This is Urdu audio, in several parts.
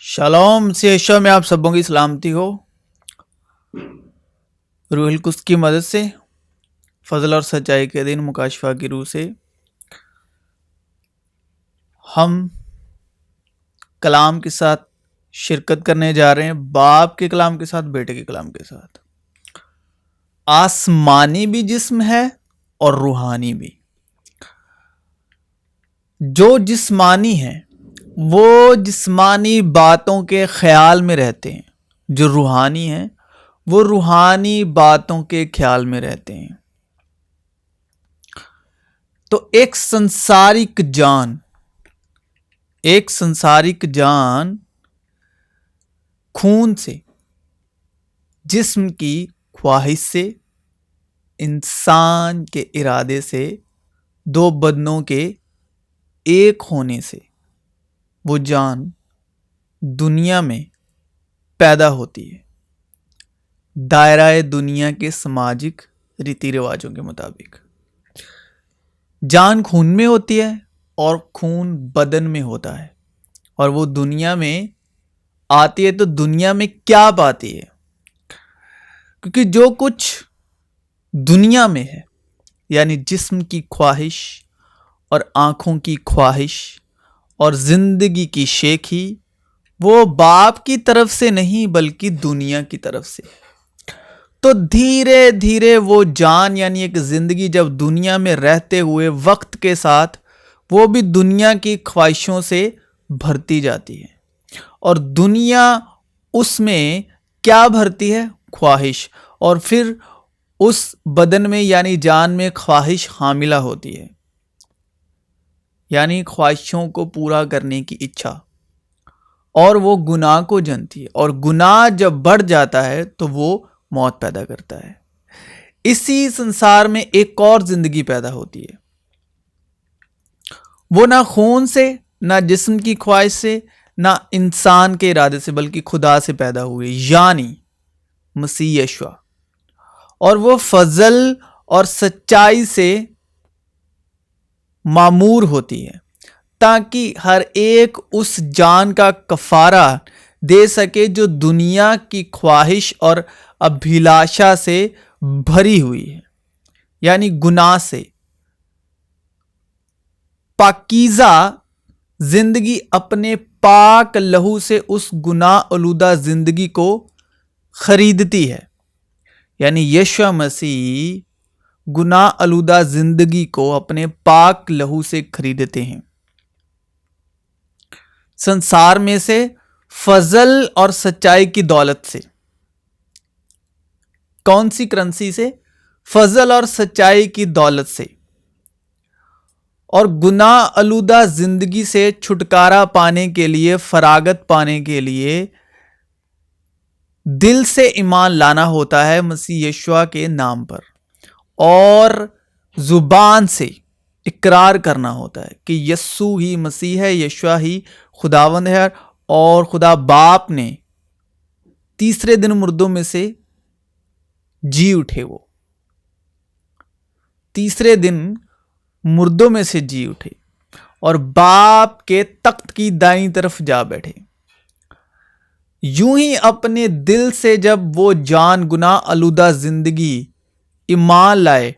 شالوم سے شو میں آپ سبوں کی سلامتی ہو۔ روح القدس کی مدد سے فضل اور سچائی کے دن مکاشفہ کی روح سے ہم کلام کے ساتھ شرکت کرنے جا رہے ہیں، باپ کے کلام کے ساتھ، بیٹے کے کلام کے ساتھ۔ آسمانی بھی جسم ہے اور روحانی بھی۔ جو جسمانی ہے وہ جسمانی باتوں کے خیال میں رہتے ہیں، جو روحانی ہیں وہ روحانی باتوں کے خیال میں رہتے ہیں۔ تو ایک سنسارک جان خون سے، جسم کی خواہش سے، انسان کے ارادے سے، دو بدنوں کے ایک ہونے سے وہ جان دنیا میں پیدا ہوتی ہے، دائرہ دنیا کے سماجک ریتی رواجوں کے مطابق۔ جان خون میں ہوتی ہے اور خون بدن میں ہوتا ہے، اور وہ دنیا میں آتی ہے تو دنیا میں کیا پاتی ہے؟ کیونکہ جو کچھ دنیا میں ہے، یعنی جسم کی خواہش اور آنکھوں کی خواہش اور زندگی کی شیخی، وہ باپ کی طرف سے نہیں بلکہ دنیا کی طرف سے۔ تو دھیرے دھیرے وہ جان، یعنی ایک زندگی جب دنیا میں رہتے ہوئے وقت کے ساتھ وہ بھی دنیا کی خواہشوں سے بھرتی جاتی ہے، اور دنیا اس میں کیا بھرتی ہے؟ خواہش، اور پھر اس بدن میں یعنی جان میں خواہش حاملہ ہوتی ہے، یعنی خواہشوں کو پورا کرنے کی اچھا، اور وہ گناہ کو جنتی ہے، اور گناہ جب بڑھ جاتا ہے تو وہ موت پیدا کرتا ہے۔ اسی سنسار میں ایک اور زندگی پیدا ہوتی ہے، وہ نہ خون سے، نہ جسم کی خواہش سے، نہ انسان کے ارادے سے، بلکہ خدا سے پیدا ہوئے، یعنی مسیح یشوع، اور وہ فضل اور سچائی سے معمور ہوتی ہے، تاکہ ہر ایک اس جان کا کفارہ دے سکے جو دنیا کی خواہش اور ابھیلاشا سے بھری ہوئی ہے، یعنی گناہ سے۔ پاکیزہ زندگی اپنے پاک لہو سے اس گناہ آلودہ زندگی کو خریدتی ہے، یعنی یشوع مسیح گناہ آلودہ زندگی کو اپنے پاک لہو سے خریدتے ہیں، سنسار میں سے فضل اور سچائی کی دولت سے۔ کون سی کرنسی سے؟ فضل اور سچائی کی دولت سے، اور گناہ آلودہ زندگی سے چھٹکارا پانے کے لیے، فراغت پانے کے لیے دل سے ایمان لانا ہوتا ہے مسیح یشوع کے نام پر، اور زبان سے اقرار کرنا ہوتا ہے کہ یسوع ہی مسیح ہے، یشوع ہی خداوند ہے، اور خدا باپ نے تیسرے دن مردوں میں سے جی اٹھے، وہ تیسرے دن مردوں میں سے جی اٹھے اور باپ کے تخت کی دائیں طرف جا بیٹھے۔ یوں ہی اپنے دل سے جب وہ جان گناہ آلودہ زندگی ایمان لائے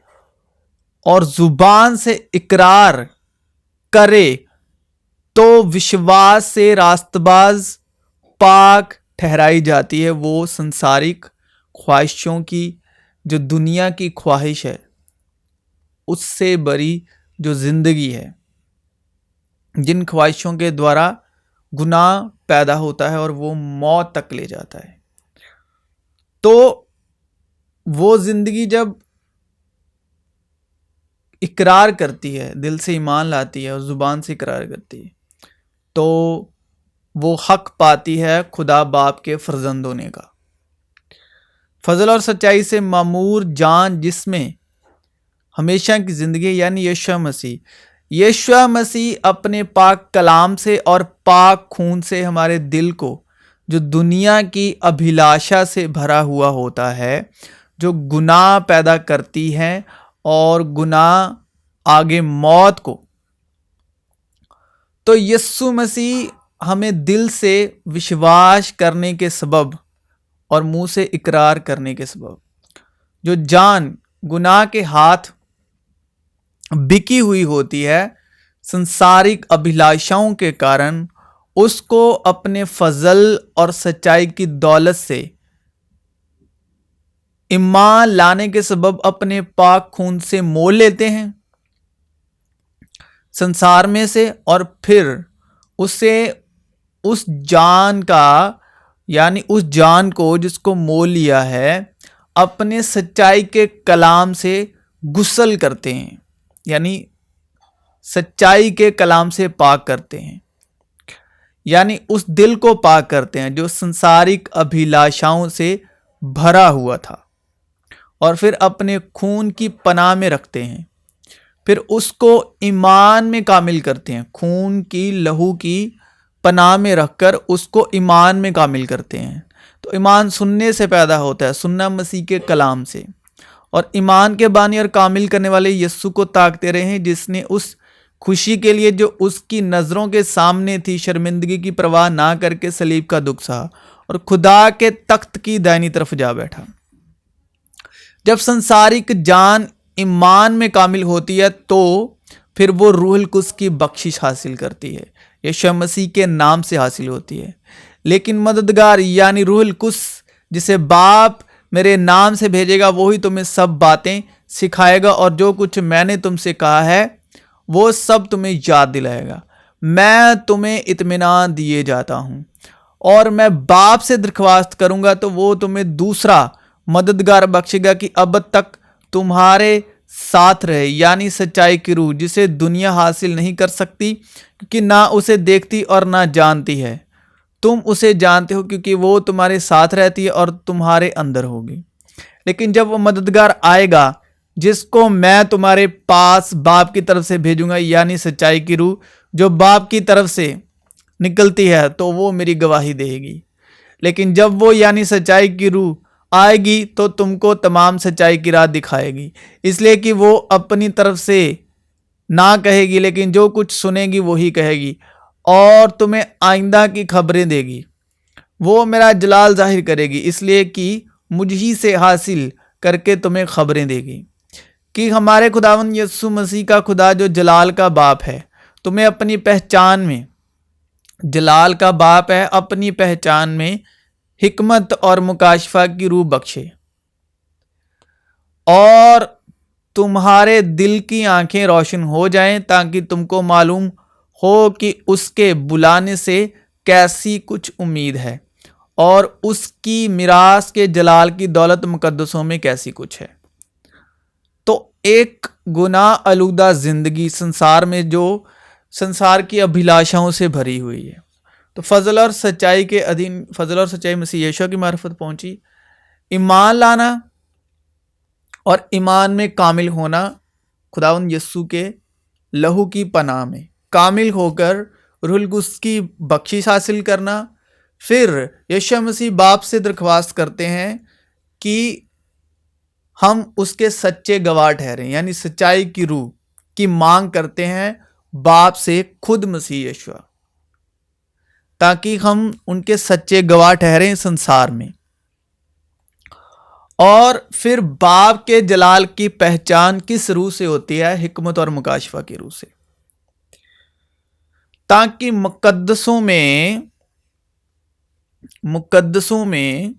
اور زبان سے اقرار کرے تو وشواس سے راست باز پاک ٹھہرائی جاتی ہے۔ وہ سنسارک خواہشوں کی، جو دنیا کی خواہش ہے، اس سے بری جو زندگی ہے، جن خواہشوں کے دوارا گناہ پیدا ہوتا ہے اور وہ موت تک لے جاتا ہے۔ تو وہ زندگی جب اقرار کرتی ہے، دل سے ایمان لاتی ہے اور زبان سے اقرار کرتی ہے، تو وہ حق پاتی ہے خدا باپ کے فرزند ہونے کا۔ فضل اور سچائی سے معمور جان جس میں ہمیشہ کی زندگی، یعنی یشوع مسیح اپنے پاک کلام سے اور پاک خون سے ہمارے دل کو، جو دنیا کی ابھیلاشا سے بھرا ہوا ہوتا ہے، جو گناہ پیدا کرتی ہے اور گناہ آگے موت کو، تو یسوع مسیح ہمیں دل سے وشواس کرنے کے سبب اور منہ سے اقرار کرنے کے سبب جو جان گناہ کے ہاتھ بکی ہوئی ہوتی ہے سنسارک ابھیلاشاؤں کے کارن، اس کو اپنے فضل اور سچائی کی دولت سے ایمان لانے کے سبب اپنے پاک خون سے مول لیتے ہیں سنسار میں سے، اور پھر اسے اس جان کا یعنی اس جان کو جس کو مول لیا ہے اپنے سچائی کے کلام سے غسل کرتے ہیں، یعنی سچائی کے کلام سے پاک کرتے ہیں، یعنی اس دل کو پاک کرتے ہیں جو سنسارک ابھیلاشاؤں سے بھرا ہوا تھا، اور پھر اپنے خون کی پناہ میں رکھتے ہیں، پھر اس کو ایمان میں کامل کرتے ہیں، خون کی لہو کی پناہ میں رکھ کر اس کو ایمان میں کامل کرتے ہیں۔ تو ایمان سننے سے پیدا ہوتا ہے، سننا مسیح کے کلام سے، اور ایمان کے بانی اور کامل کرنے والے یسوع کو تاکتے رہے جس نے اس خوشی کے لیے جو اس کی نظروں کے سامنے تھی شرمندگی کی پرواہ نہ کر کے صلیب کا دکھ سہا اور خدا کے تخت کی دائنی طرف جا بیٹھا۔ جب سنسارک جان ایمان میں کامل ہوتی ہے تو پھر وہ روح القدس کی بخشش حاصل کرتی ہے، یسوع مسیح کے نام سے حاصل ہوتی ہے۔ لیکن مددگار یعنی روح القدس جسے باپ میرے نام سے بھیجے گا وہی تمہیں سب باتیں سکھائے گا اور جو کچھ میں نے تم سے کہا ہے وہ سب تمہیں یاد دلائے گا۔ میں تمہیں اطمینان دیے جاتا ہوں اور میں باپ سے درخواست کروں گا تو وہ تمہیں دوسرا مددگار بخشے گا کہ اب تک تمہارے ساتھ رہے، یعنی سچائی کی روح جسے دنیا حاصل نہیں کر سکتی کیونکہ نہ اسے دیکھتی اور نہ جانتی ہے۔ تم اسے جانتے ہو کیونکہ وہ تمہارے ساتھ رہتی ہے اور تمہارے اندر ہوگی۔ لیکن جب وہ مددگار آئے گا جس کو میں تمہارے پاس باپ کی طرف سے بھیجوں گا، یعنی سچائی کی روح جو باپ کی طرف سے نکلتی ہے، تو وہ میری گواہی دے گی۔ لیکن جب وہ یعنی سچائی کی روح آئے گی تو تم کو تمام سچائی کی راہ دکھائے گی، اس لیے کہ وہ اپنی طرف سے نہ کہے گی لیکن جو کچھ سنے گی وہی کہے گی اور تمہیں آئندہ کی خبریں دے گی۔ وہ میرا جلال ظاہر کرے گی اس لیے کہ مجھ ہی سے حاصل کر کے تمہیں خبریں دے گی کہ ہمارے خداوند یسوع مسیح کا خدا جو جلال کا باپ ہے تمہیں اپنی پہچان میں جلال کا باپ ہے اپنی پہچان میں حکمت اور مکاشفہ کی روح بخشے اور تمہارے دل کی آنکھیں روشن ہو جائیں تاکہ تم کو معلوم ہو کہ اس کے بلانے سے کیسی کچھ امید ہے اور اس کی میراث کے جلال کی دولت مقدسوں میں کیسی کچھ ہے۔ تو ایک گناہ آلودہ زندگی سنسار میں جو سنسار کی ابھیلاشاؤں سے بھری ہوئی ہے، تو فضل اور سچائی کے ادھین فضل اور سچائی مسیح یسوع کی معرفت پہنچی، ایمان لانا اور ایمان میں کامل ہونا خداوند یسوع کے لہو کی پناہ میں کامل ہو کر روح القدس کی بخشش حاصل کرنا۔ پھر یسوع مسیح باپ سے درخواست کرتے ہیں کہ ہم اس کے سچے گواہ ٹھہریں، یعنی سچائی کی روح کی مانگ کرتے ہیں باپ سے خود مسیح یسوع، تاکہ ہم ان کے سچے گواہ ٹھہریں سنسار میں۔ اور پھر باپ کے جلال کی پہچان کس روح سے ہوتی ہے؟ حکمت اور مکاشفہ کی روح سے، تاکہ مقدسوں میں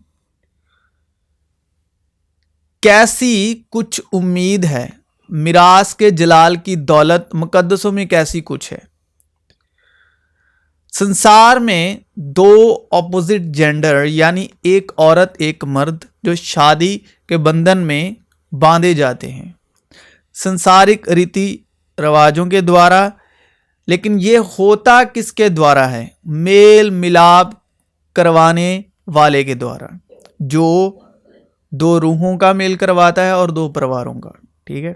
کیسی کچھ امید ہے، میراث کے جلال کی دولت مقدسوں میں کیسی کچھ ہے۔ سنسار میں دو اپوزٹ جینڈر یعنی ایک عورت ایک مرد جو شادی کے بندھن میں باندھے جاتے ہیں سنسارک ریتی رواجوں کے دوارا، لیکن یہ ہوتا کس کے دوارا ہے؟ میل ملاپ کروانے والے کے دوارا، جو دو روحوں کا میل کرواتا ہے اور دو پرواروں کا۔ ٹھیک ہے،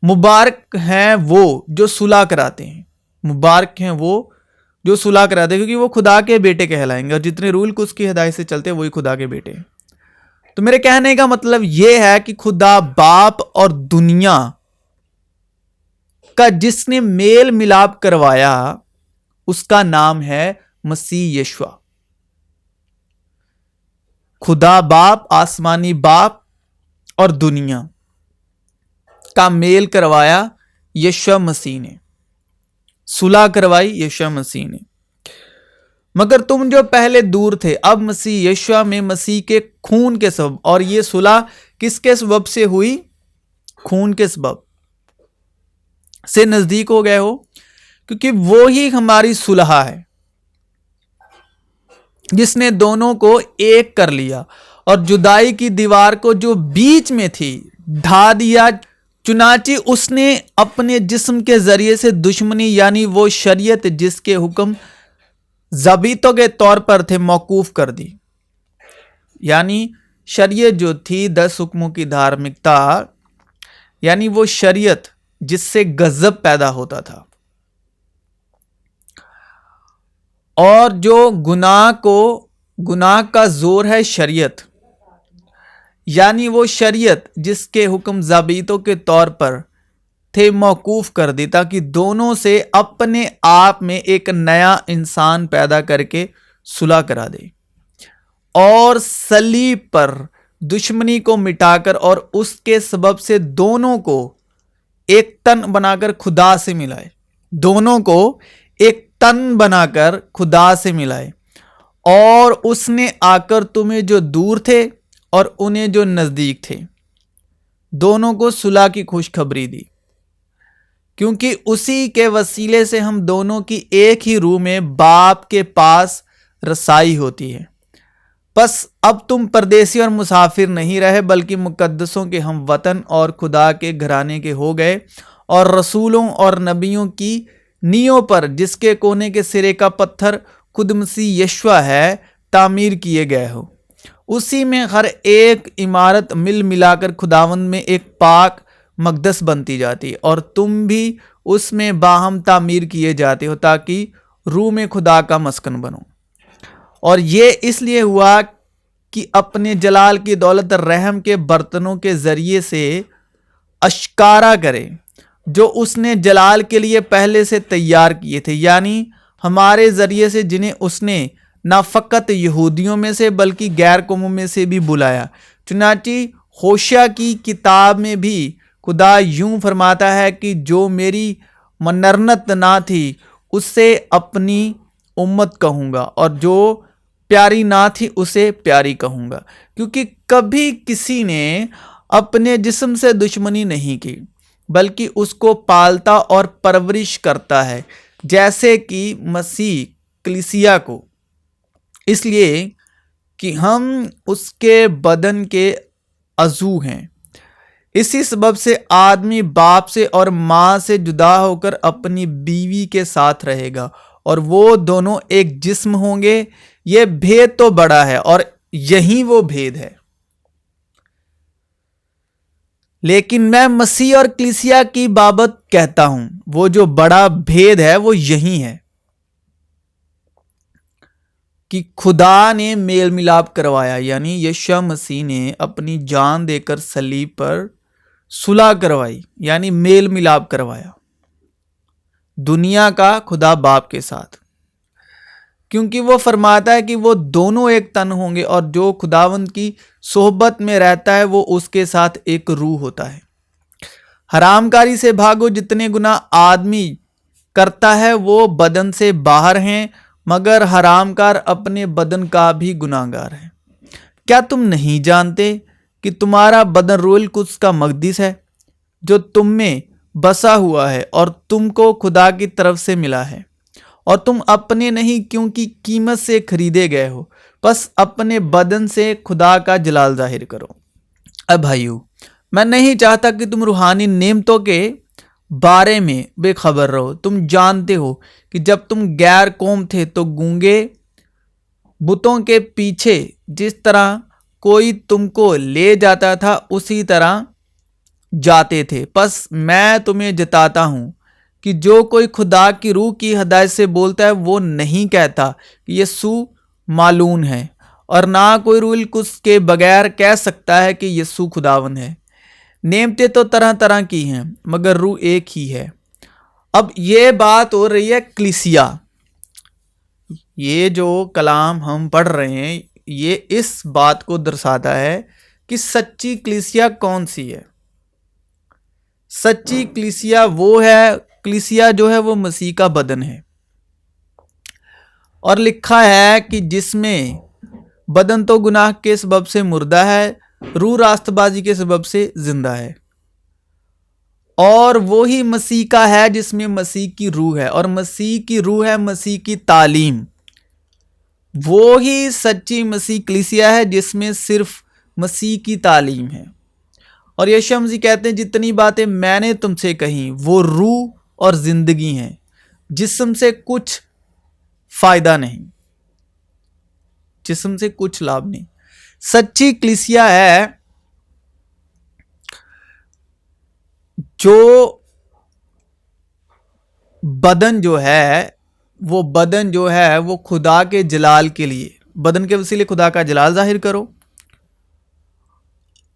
مبارک ہیں وہ جو صلح کراتے ہیں، مبارک ہیں وہ جو صلح کراتے ہیں کیونکہ وہ خدا کے بیٹے کہلائیں گے، اور جتنے رول کو اس کی ہدایت سے چلتے ہیں وہی خدا کے بیٹے ہیں۔ تو میرے کہنے کا مطلب یہ ہے کہ خدا باپ اور دنیا کا جس نے میل ملاپ کروایا اس کا نام ہے مسیح یشوع۔ خدا باپ، آسمانی باپ اور دنیا کا میل کروایا یشوع مسیح نے، صلح کروائی یشوع مسیح نے۔ مگر تم جو پہلے دور تھے اب مسیح یشوع میں مسیح کے خون کے سبب، اور یہ صلح کس کے سبب سے ہوئی؟ خون کے سبب سے نزدیک ہو گئے ہو، کیونکہ وہی ہماری صلح ہے جس نے دونوں کو ایک کر لیا اور جدائی کی دیوار کو جو بیچ میں تھی ڈھا دیا۔ چنانچہ اس نے اپنے جسم کے ذریعے سے دشمنی یعنی وہ شریعت جس کے حکم ضابطوں کے طور پر تھے موقوف کر دی۔ یعنی شریعت جو تھی 10 حکموں کی دھارمکتا، یعنی وہ شریعت جس سے غضب پیدا ہوتا تھا، اور جو گناہ کا زور ہے شریعت، یعنی وہ شریعت جس کے حکم ضابطوں کے طور پر تھے موقوف کر دی، تاکہ دونوں سے اپنے آپ میں ایک نیا انسان پیدا کر کے صلح کرا دے، اور صلیب پر دشمنی کو مٹا کر اور اس کے سبب سے دونوں کو ایک تن بنا کر خدا سے ملائے، دونوں کو ایک تن بنا کر خدا سے ملائے۔ اور اس نے آ کر تمہیں جو دور تھے اور انہیں جو نزدیک تھے دونوں کو صلح کی خوشخبری دی، کیونکہ اسی کے وسیلے سے ہم دونوں کی ایک ہی روح میں باپ کے پاس رسائی ہوتی ہے۔ بس اب تم پردیسی اور مسافر نہیں رہے، بلکہ مقدسوں کے ہم وطن اور خدا کے گھرانے کے ہو گئے، اور رسولوں اور نبیوں کی نیوں پر جس کے کونے کے سرے کا پتھر خود مسیح یشوع ہے تعمیر کیے گئے ہو۔ اسی میں ہر ایک عمارت مل ملا کر خداوند میں ایک پاک مقدس بنتی جاتی، اور تم بھی اس میں باہم تعمیر کیے جاتے ہو تاکہ روح میں خدا کا مسکن بنو۔ اور یہ اس لیے ہوا کہ اپنے جلال کی دولت رحم کے برتنوں کے ذریعے سے اشکارا کرے جو اس نے جلال کے لیے پہلے سے تیار کیے تھے، یعنی ہمارے ذریعے سے جنہیں اس نے نہ فقط یہودیوں میں سے بلکہ غیر قوموں میں سے بھی بلایا۔ چنانچہ ہوشیہ کی کتاب میں بھی خدا یوں فرماتا ہے کہ جو میری منرنت نہ تھی اسے اپنی امت کہوں گا، اور جو پیاری نہ تھی اسے پیاری کہوں گا، کیونکہ کبھی کسی نے اپنے جسم سے دشمنی نہیں کی بلکہ اس کو پالتا اور پرورش کرتا ہے، جیسے کہ مسیح کلیسیا کو، اس لیے کہ ہم اس کے بدن کے عضو ہیں۔ اسی سبب سے آدمی باپ سے اور ماں سے جدا ہو کر اپنی بیوی کے ساتھ رہے گا، اور وہ دونوں ایک جسم ہوں گے۔ یہ بھید تو بڑا ہے اور یہی وہ بھید ہے، لیکن میں مسیح اور کلیسیا کی بابت کہتا ہوں، وہ جو بڑا بھید ہے وہ یہی ہے کہ خدا نے میل ملاپ کروایا، یعنی یشوع مسیح نے اپنی جان دے کر صلیب پر صلح کروائی، یعنی میل ملاپ کروایا دنیا کا خدا باپ کے ساتھ، کیونکہ وہ فرماتا ہے کہ وہ دونوں ایک تن ہوں گے، اور جو خداوند کی صحبت میں رہتا ہے وہ اس کے ساتھ ایک روح ہوتا ہے۔ حرام کاری سے بھاگو، جتنے گناہ آدمی کرتا ہے وہ بدن سے باہر ہیں، مگر حرام کار اپنے بدن کا بھی گناہ گار ہے۔ کیا تم نہیں جانتے کہ تمہارا بدن روح القدس کا مقدس ہے جو تم میں بسا ہوا ہے اور تم کو خدا کی طرف سے ملا ہے، اور تم اپنے نہیں کیونکہ قیمت سے خریدے گئے ہو؟ بس اپنے بدن سے خدا کا جلال ظاہر کرو۔ اے بھائیو، میں نہیں چاہتا کہ تم روحانی نعمتوں کے بارے میں بے خبر رہو۔ تم جانتے ہو کہ جب تم غیر قوم تھے تو گونگے بتوں کے پیچھے جس طرح کوئی تم کو لے جاتا تھا اسی طرح جاتے تھے۔ پس میں تمہیں جتاتا ہوں کہ جو کوئی خدا کی روح کی ہدایت سے بولتا ہے وہ نہیں کہتا کہ یسوع معلون ہے، اور نہ کوئی روح القدس کے بغیر کہہ سکتا ہے کہ یسوع خداوند ہے۔ نعمتیں تو طرح طرح کی ہیں مگر روح ایک ہی ہے۔ اب یہ بات ہو رہی ہے کلیسیا، یہ جو کلام ہم پڑھ رہے ہیں یہ اس بات کو درساتا ہے کہ سچی کلیسیا کون سی ہے. سچی کلیسیا وہ ہے، کلیسیا جو ہے وہ مسیح کا بدن ہے. اور لکھا ہے کہ جس میں بدن تو گناہ کے سبب سے مردہ ہے، روح راست بازی کے سبب سے زندہ ہے. اور وہی مسیح کا ہے جس میں مسیح کی روح ہے، اور مسیح کی روح ہے مسیح کی تعلیم. وہی سچی مسیح کلیسیا ہے جس میں صرف مسیح کی تعلیم ہے. اور یشوع مسیح کہتے ہیں جتنی باتیں میں نے تم سے کہیں وہ روح اور زندگی ہیں، جسم سے کچھ فائدہ نہیں، جسم سے کچھ لابھ نہیں. سچی کلیسیا ہے جو بدن جو ہے وہ خدا کے جلال کے لیے، بدن کے وسیلے خدا کا جلال ظاہر کرو،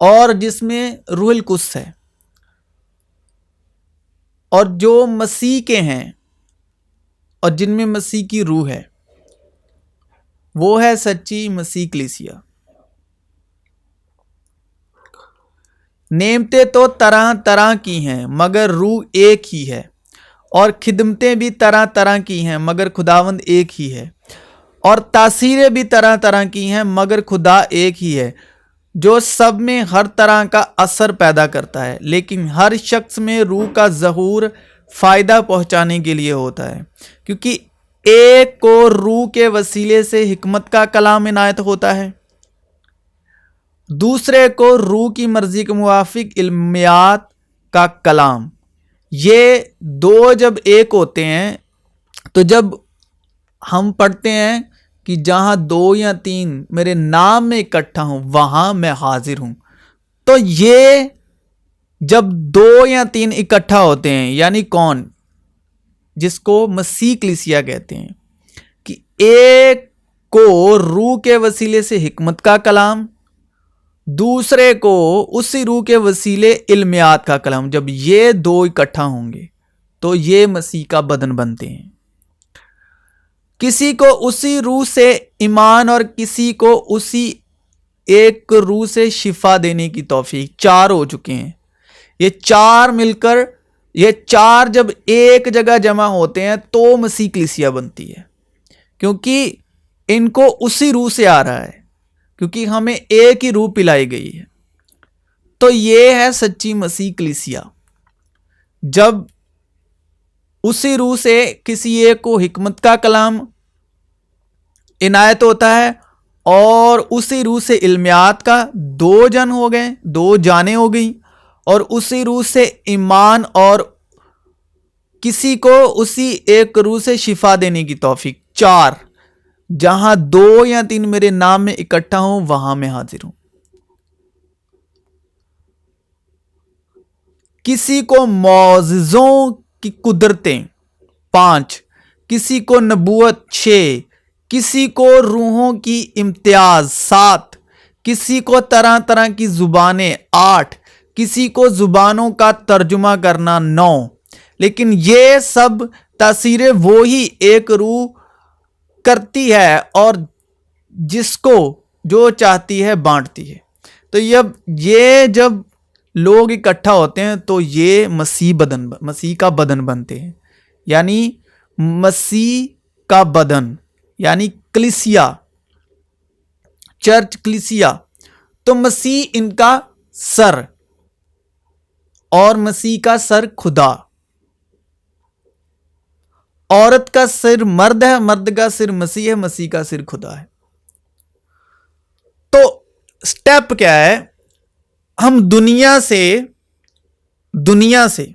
اور جس میں روح القدس ہے. اور جو مسیح کے ہیں اور جن میں مسیح کی روح ہے وہ ہے سچی مسیح کلیسیا. نعمتیں تو طرح طرح کی ہیں مگر روح ایک ہی ہے، اور خدمتیں بھی طرح طرح کی ہیں مگر خداوند ایک ہی ہے، اور تاثیریں بھی طرح طرح کی ہیں مگر خدا ایک ہی ہے، جو سب میں ہر طرح کا اثر پیدا کرتا ہے، لیکن ہر شخص میں روح کا ظہور فائدہ پہنچانے کے لیے ہوتا ہے. کیونکہ ایک کو روح کے وسیلے سے حکمت کا کلام عنایت ہوتا ہے، دوسرے کو روح کی مرضی کے موافق علمیات کا کلام. یہ دو جب ایک ہوتے ہیں تو جب ہم پڑھتے ہیں کہ جہاں 2 یا 3 میرے نام میں اکٹھا ہوں وہاں میں حاضر ہوں، تو یہ جب 2 یا 3 اکٹھا ہوتے ہیں یعنی کون؟ جس کو مسیح کلیسیا کہتے ہیں، کہ ایک کو روح کے وسیلے سے حکمت کا کلام، دوسرے کو اسی روح کے وسیلے علمیات کا کلام. جب یہ 2 اکٹھا ہوں گے تو یہ مسیح کا بدن بنتے ہیں. کسی کو اسی روح سے ایمان اور کسی کو اسی ایک روح سے شفا دینے کی توفیق. 4 ہو چکے ہیں. یہ 4 مل کر، یہ 4 جب ایک جگہ جمع ہوتے ہیں تو مسیح کلیسیا بنتی ہے، کیونکہ ان کو اسی روح سے آ رہا ہے، کیونکہ ہمیں ایک ہی روح پلائی گئی ہے. تو یہ ہے سچی مسیح کلیسیا. جب اسی روح سے کسی ایک کو حکمت کا کلام عنایت ہوتا ہے اور اسی روح سے علمیات کا، 2 جن ہو گئے، 2 جانیں ہو گئیں، اور اسی روح سے ایمان اور کسی کو اسی ایک روح سے شفا دینے کی توفیق. 4 جہاں 2 یا 3 میرے نام میں اکٹھا ہوں وہاں میں حاضر ہوں. کسی کو معجزوں کی قدرتیں 5، کسی کو نبوت 6، کسی کو روحوں کی امتیاز 7، کسی کو طرح طرح کی زبانیں 8، کسی کو زبانوں کا ترجمہ کرنا 9. لیکن یہ سب تاثیریں وہی ایک روح کرتی ہے اور جس کو جو چاہتی ہے بانٹتی ہے. تو جب لوگ اکٹھا ہوتے ہیں تو یہ مسیح کا بدن بنتے ہیں، یعنی مسیح کا بدن، یعنی کلیسیا، چرچ کلیسیا. تو مسیح ان کا سر، اور مسیح کا سر خدا. عورت کا سر مرد ہے، مرد کا سر مسیح ہے، مسیح کا سر خدا ہے. تو سٹیپ کیا ہے؟ ہم دنیا سے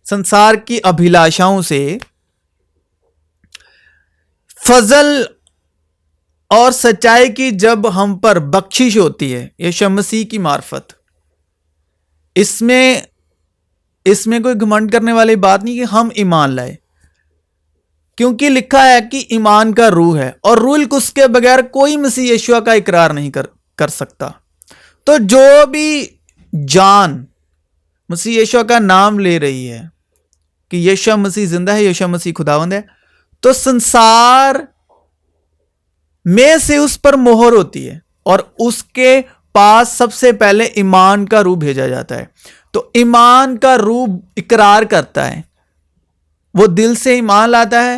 سنسار کی ابھیلاشاؤں سے فضل اور سچائی کی جب ہم پر بخشش ہوتی ہے یشوع مسیح کی معرفت، اس میں کوئی گھمنڈ کرنے والی بات نہیں کہ ہم ایمان لائے، کیونکہ لکھا ہے کہ ایمان کا روح ہے، اور روح القدس کے بغیر کوئی مسیح یشوع کا اقرار نہیں کر سکتا. تو جو بھی جان مسیح یشوع کا نام لے رہی ہے کہ یشوع مسیح زندہ ہے، یشوع مسیح خداوند ہے، تو سنسار میں سے اس پر مہر ہوتی ہے اور اس کے پاس سب سے پہلے ایمان کا روح بھیجا جاتا ہے. تو ایمان کا روح اقرار کرتا ہے، وہ دل سے ایمان لاتا ہے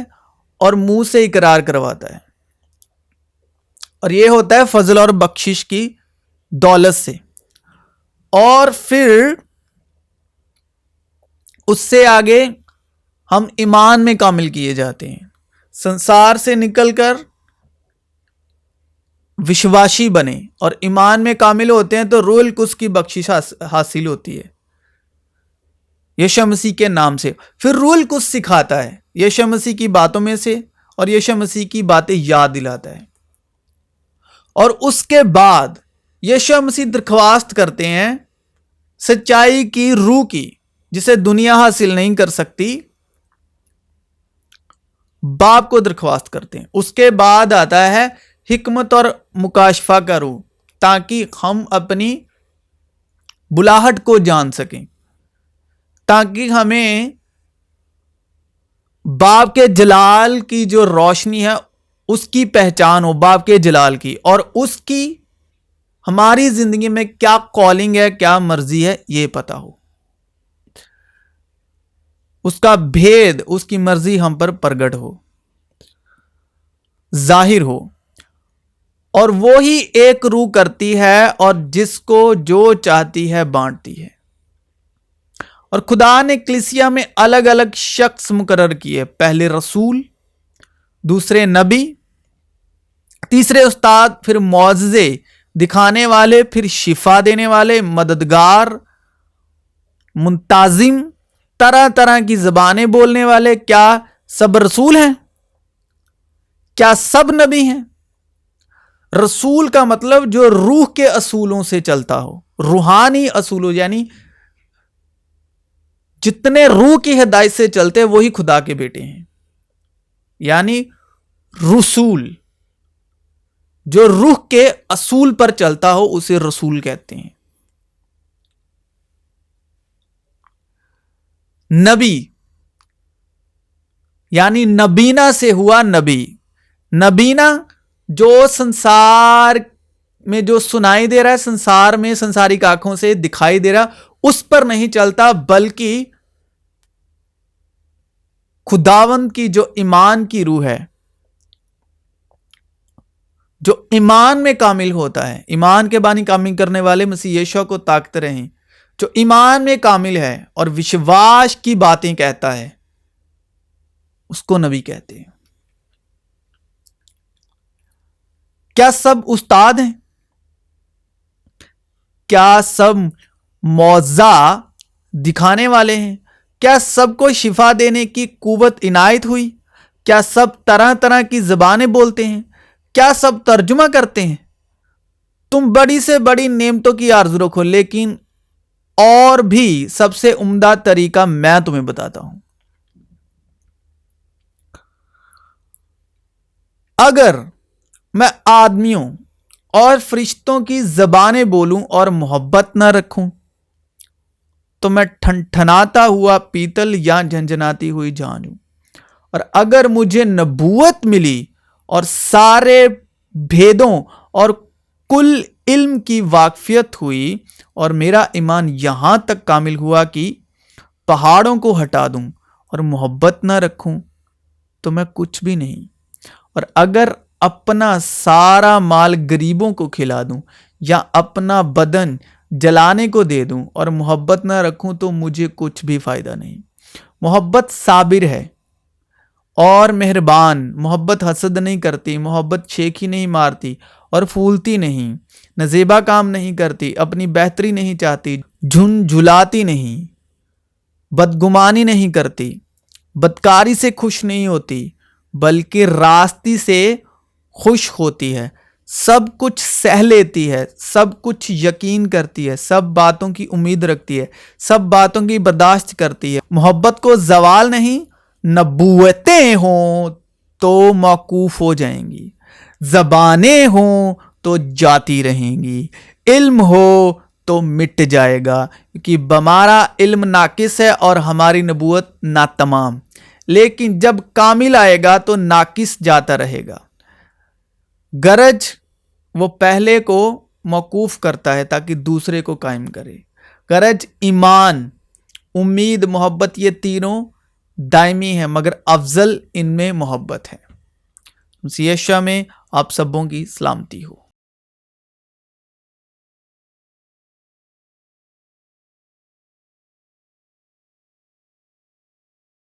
اور منہ سے اقرار کرواتا ہے، اور یہ ہوتا ہے فضل اور بخشش کی دولت سے. اور پھر اس سے آگے ہم ایمان میں کامل کیے جاتے ہیں. سنسار سے نکل کر وشواشی بنے اور ایمان میں کامل ہوتے ہیں تو روح القدس کی بخشش حاصل ہوتی ہے یشوع مسیح کے نام سے. پھر روح القدس سکھاتا ہے یشوع مسیح کی باتوں میں سے اور یشوع مسیح کی باتیں یاد دلاتا ہے. اور اس کے بعد یشوع مسیح درخواست کرتے ہیں سچائی کی روح کی، جسے دنیا حاصل نہیں کر سکتی. باپ کو درخواست کرتے ہیں. اس کے بعد آتا ہے حکمت اور مکاشفہ کا روح، تاکہ ہم اپنی بلاہٹ کو جان سکیں، تاکہ ہمیں باپ کے جلال کی جو روشنی ہے اس کی پہچان ہو، باپ کے جلال کی، اور اس کی ہماری زندگی میں کیا کالنگ ہے، کیا مرضی ہے، یہ پتا ہو. اس کا بھید، اس کی مرضی ہم پر پرگٹ ہو، ظاہر ہو. اور وہی ایک روح کرتی ہے اور جس کو جو چاہتی ہے بانٹتی ہے. اور خدا نے کلیسیا میں الگ الگ شخص مقرر کیے، پہلے رسول، دوسرے نبی، تیسرے استاد، پھر معجزے دکھانے والے، پھر شفا دینے والے، مددگار، منتظم، طرح طرح کی زبانیں بولنے والے. کیا سب رسول ہیں؟ کیا سب نبی ہیں؟ رسول کا مطلب جو روح کے اصولوں سے چلتا ہو، روحانی اصولوں، یعنی جتنے روح کی ہدایت سے چلتے وہی خدا کے بیٹے ہیں. یعنی رسول جو روح کے اصول پر چلتا ہو اسے رسول کہتے ہیں. نبی یعنی نبینا سے ہوا نبی. نبینا جو سنسار میں جو سنائی دے رہا ہے، سنسار میں سنسارک آنکھوں سے دکھائی دے رہا، اس پر نہیں چلتا، بلکہ خداوند کی جو ایمان کی روح ہے، جو ایمان میں کامل ہوتا ہے. ایمان کے بانی کامل کرنے والے مسیح یشوع کو طاقت رہیں. جو ایمان میں کامل ہے اور وشواس کی باتیں کہتا ہے اس کو نبی کہتے ہیں. کیا سب استاد ہیں؟ کیا سب معجزہ دکھانے والے ہیں؟ کیا سب کو شفا دینے کی قوت عنایت ہوئی؟ کیا سب طرح طرح کی زبانیں بولتے ہیں؟ کیا سب ترجمہ کرتے ہیں؟ تم بڑی سے بڑی نعمتوں کی آرزو رکھو، لیکن اور بھی سب سے عمدہ طریقہ میں تمہیں بتاتا ہوں. اگر میں آدمیوں اور فرشتوں کی زبانیں بولوں اور محبت نہ رکھوں تو میں ٹھنٹھناتا ہوا پیتل یا جھنجھناتی ہوئی جھاج ہوں. اور اگر مجھے نبوت ملی اور سارے بھیدوں اور کل علم کی واقفیت ہوئی اور میرا ایمان یہاں تک کامل ہوا کہ پہاڑوں کو ہٹا دوں اور محبت نہ رکھوں تو میں کچھ بھی نہیں. اور اگر اپنا سارا مال غریبوں کو کھلا دوں یا اپنا بدن جلانے کو دے دوں اور محبت نہ رکھوں تو مجھے کچھ بھی فائدہ نہیں. محبت صابر ہے اور مہربان. محبت حسد نہیں کرتی. محبت شیخی نہیں مارتی اور پھولتی نہیں. نزیبا کام نہیں کرتی. اپنی بہتری نہیں چاہتی. جھنجھلاتی نہیں. بدگمانی نہیں کرتی. بدکاری سے خوش نہیں ہوتی بلکہ راستی سے خوش ہوتی ہے. سب کچھ سہ لیتی ہے. سب کچھ یقین کرتی ہے. سب باتوں کی امید رکھتی ہے. سب باتوں کی برداشت کرتی ہے. محبت کو زوال نہیں. نبوتیں ہوں تو موقوف ہو جائیں گی. زبانیں ہوں تو جاتی رہیں گی. علم ہو تو مٹ جائے گا، کیونکہ ہمارا علم ناقص ہے اور ہماری نبوت ناتمام. لیکن جب کامل آئے گا تو ناقص جاتا رہے گا. غرض وہ پہلے کو موقوف کرتا ہے تاکہ دوسرے کو قائم کرے. غرض ایمان، امید، محبت، یہ تینوں دائمی ہیں مگر افضل ان میں محبت ہے. مسیح یسوع میں آپ سبوں کی سلامتی ہو.